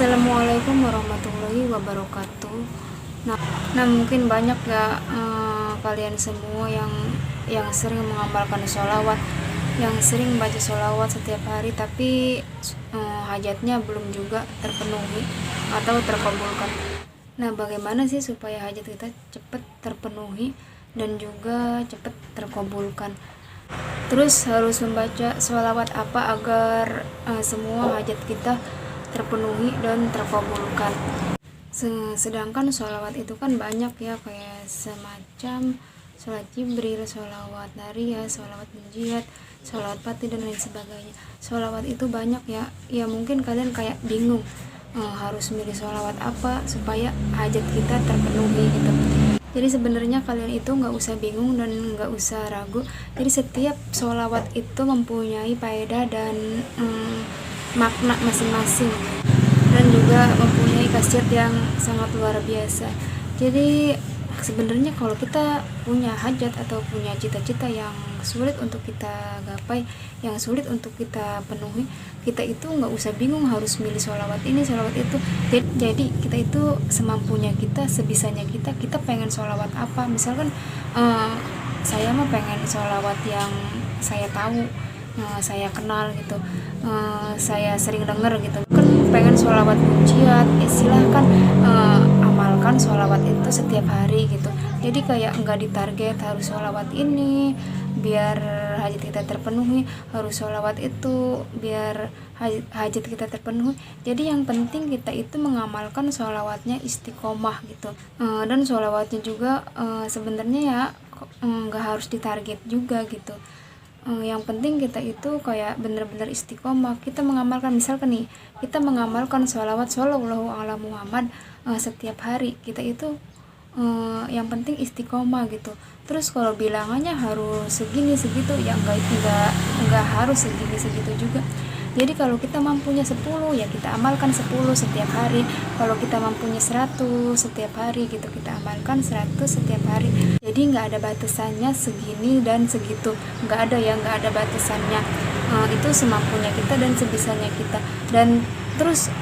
Assalamualaikum warahmatullahi wabarakatuh. Nah, mungkin banyak ya kalian semua yang sering mengamalkan sholawat, yang sering baca sholawat setiap hari, tapi hajatnya belum juga terpenuhi atau terkabulkan. Nah, bagaimana sih supaya hajat kita cepat terpenuhi dan juga cepat terkabulkan? Terus harus membaca sholawat apa agar semua hajat kita terpenuhi dan terkabulkan. Sedangkan sholawat itu kan banyak ya, kayak semacam sholat Jibril, sholawat Nariyah, sholawat Munjiat, sholawat Fatih dan lain sebagainya. Sholawat itu banyak ya. Ya mungkin kalian kayak bingung harus milih sholawat apa supaya hajat kita terpenuhi gitu. Jadi sebenarnya kalian itu nggak usah bingung dan nggak usah ragu. Jadi setiap sholawat itu mempunyai faedah dan makna masing-masing, dan juga mempunyai khasiat yang sangat luar biasa. Jadi sebenarnya kalau kita punya hajat atau punya cita-cita yang sulit untuk kita gapai, yang sulit untuk kita penuhi, kita itu nggak usah bingung harus milih sholawat ini, sholawat itu. Jadi kita itu semampunya kita, sebisanya kita pengen sholawat apa. Misalkan saya mah pengen sholawat yang saya tahu, saya kenal gitu, saya sering denger gitu kan, pengen sholawat Munjiat, silahkan amalkan sholawat itu setiap hari gitu. Jadi kayak nggak ditarget harus sholawat ini biar hajat kita terpenuhi, harus sholawat itu biar hajat kita terpenuhi. Jadi yang penting kita itu mengamalkan sholawatnya istiqomah gitu. Dan sholawatnya juga sebenarnya ya nggak harus ditarget juga gitu. Yang penting kita itu kayak bener-bener istiqomah, kita mengamalkan. Misalkan nih, kita mengamalkan sholawat shollallahu ala Muhammad setiap hari, kita itu yang penting istiqomah gitu. Terus kalau bilangannya harus segini segitu ya enggak harus segini segitu juga. Jadi kalau kita mampunya 10 ya kita amalkan 10 setiap hari. Kalau kita mampunya 100 setiap hari gitu, kita amalkan 100 setiap hari. Jadi nggak ada batasannya segini dan segitu, nggak ada batasannya. Itu semampunya kita dan sebisanya kita. Dan terus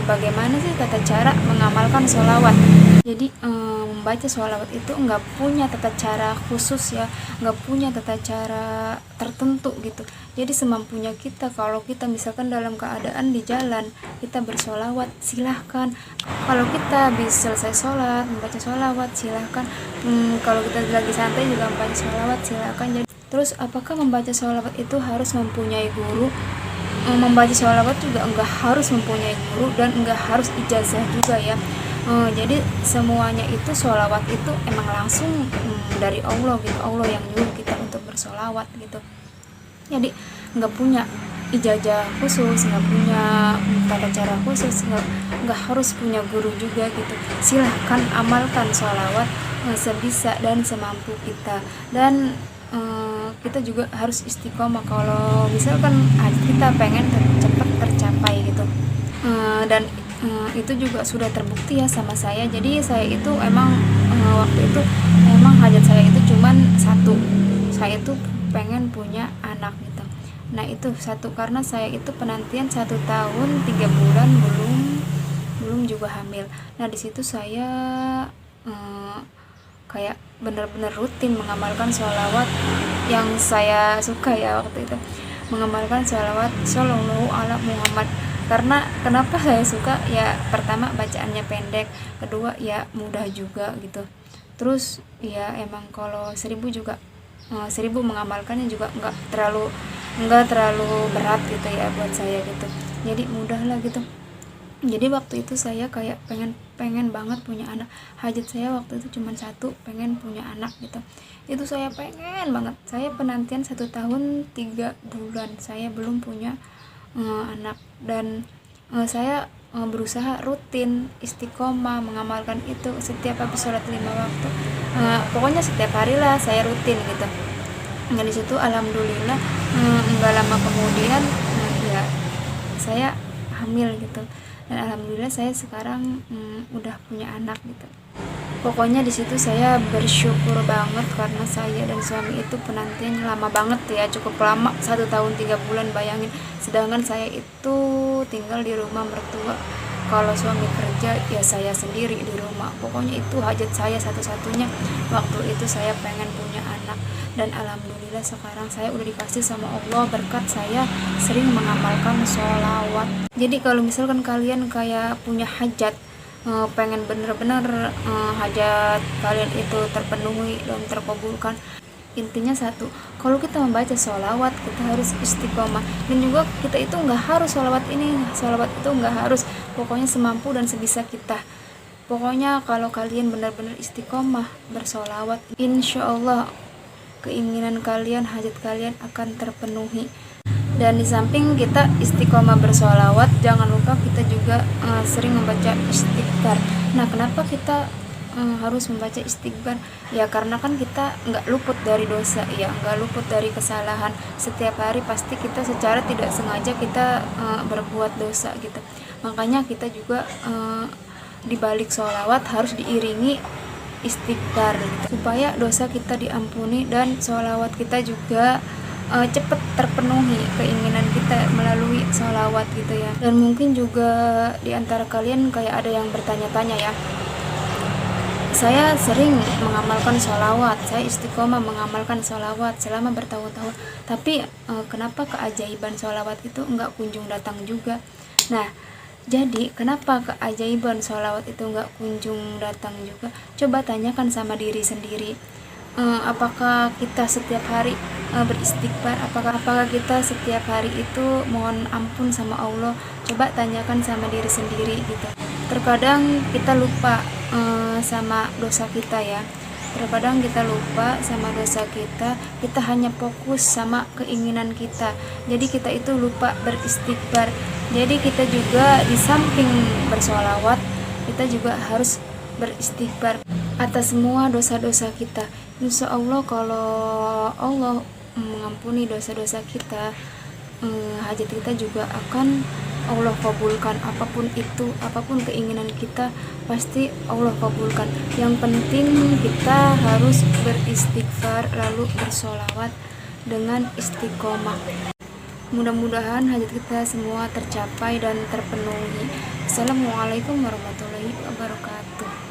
bagaimana sih tata cara mengamalkan sholawat? Jadi membaca sholawat itu nggak punya tata cara khusus ya, nggak punya tata cara tertentu gitu. Jadi semampunya kita. Kalau kita misalkan dalam keadaan di jalan kita bersholawat, silahkan. Kalau kita bisa selesai sholat membaca sholawat, silahkan. Kalau kita lagi santai juga membaca sholawat, silahkan. Jadi terus apakah membaca sholawat itu harus mempunyai guru? Membaca sholawat juga enggak harus mempunyai guru dan enggak harus ijazah juga ya. Jadi semuanya itu sholawat itu emang langsung dari Allah gitu. Allah yang nyuruh kita untuk bersholawat gitu. Jadi nggak punya ijazah khusus, nggak punya tata cara khusus, nggak harus punya guru juga gitu. Silahkan amalkan sholawat sebisa dan semampu kita. Dan kita juga harus istiqomah kalau misalkan kita pengen cepat tercapai gitu. Dan itu juga sudah terbukti ya sama saya. Jadi saya itu emang waktu itu emang hajat saya itu cuman satu. Saya itu pengen punya anak gitu. Nah itu satu, karena saya itu penantian 1 tahun 3 bulan belum juga hamil. Nah di situ saya kayak bener-bener rutin mengamalkan sholawat yang saya suka ya waktu itu, mengamalkan sholawat shollallahu ala Muhammad. Karena kenapa saya suka ya, pertama bacaannya pendek, kedua ya mudah juga gitu. Terus ya emang kalau 1000 juga 1000 mengamalkannya juga nggak terlalu berat gitu ya buat saya gitu. Jadi mudah lah gitu. Jadi waktu itu saya kayak pengen banget punya anak. Hajat saya waktu itu cuma satu, pengen punya anak gitu. Itu saya pengen banget. Saya penantian 1 tahun 3 bulan saya belum punya anak. Dan saya berusaha rutin istiqomah mengamalkan itu setiap habis sholat 5 waktu. Pokoknya setiap hari lah saya rutin gitu. Nah di situ alhamdulillah nggak lama kemudian ya saya hamil gitu. Dan alhamdulillah saya sekarang udah punya anak gitu. Pokoknya di situ saya bersyukur banget karena saya dan suami itu penantiannya lama banget ya, cukup lama, 1 tahun 3 bulan, bayangin. Sedangkan saya itu tinggal di rumah mertua. Kalau suami kerja ya saya sendiri di rumah. Pokoknya itu hajat saya satu-satunya. Waktu itu saya pengen punya anak, dan alhamdulillah sekarang saya udah dikasih sama Allah berkat saya sering mengamalkan sholawat. Jadi kalau misalkan kalian kayak punya hajat, pengen bener-bener hajat kalian itu terpenuhi dan terkabulkan, intinya satu, kalau kita membaca sholawat kita harus istiqomah. Dan juga kita itu nggak harus sholawat itu nggak harus, pokoknya semampu dan sebisa kita. Pokoknya kalau kalian benar-benar istiqomah bersholawat, insya Allah keinginan kalian, hajat kalian akan terpenuhi. Dan di samping kita istiqomah bersholawat, jangan lupa kita juga sering membaca istighfar. Nah, kenapa kita harus membaca istighfar? Ya karena kan kita nggak luput dari dosa, ya nggak luput dari kesalahan. Setiap hari pasti kita secara tidak sengaja kita berbuat dosa gitu. Makanya kita juga di balik sholawat harus diiringi istighfar gitu, supaya dosa kita diampuni dan sholawat kita juga cepat terpenuhi keinginan kita melalui sholawat gitu ya. Dan mungkin juga di antara kalian kayak ada yang bertanya-tanya ya, saya sering mengamalkan sholawat, saya istiqomah mengamalkan sholawat selama bertahun-tahun, tapi kenapa keajaiban sholawat itu enggak kunjung datang juga? Nah, jadi kenapa keajaiban sholawat itu enggak kunjung datang juga? Coba tanyakan sama diri sendiri. Apakah kita setiap hari beristighfar? Apakah kita setiap hari itu mohon ampun sama Allah? Coba tanyakan sama diri sendiri gitu. Terkadang kita lupa sama dosa kita ya. Terkadang kita lupa sama dosa kita hanya fokus sama keinginan kita. Jadi kita itu lupa beristighfar. Jadi kita juga di samping bersholawat, kita juga harus beristighfar atas semua dosa-dosa kita. Insya Allah kalau Allah mengampuni dosa-dosa kita, hajat kita juga akan Allah kabulkan. Apapun itu, apapun keinginan kita, pasti Allah kabulkan. Yang penting kita harus beristighfar lalu bersolawat dengan istiqomah. Mudah-mudahan hajat kita semua tercapai dan terpenuhi. Assalamualaikum warahmatullahi wabarakatuh.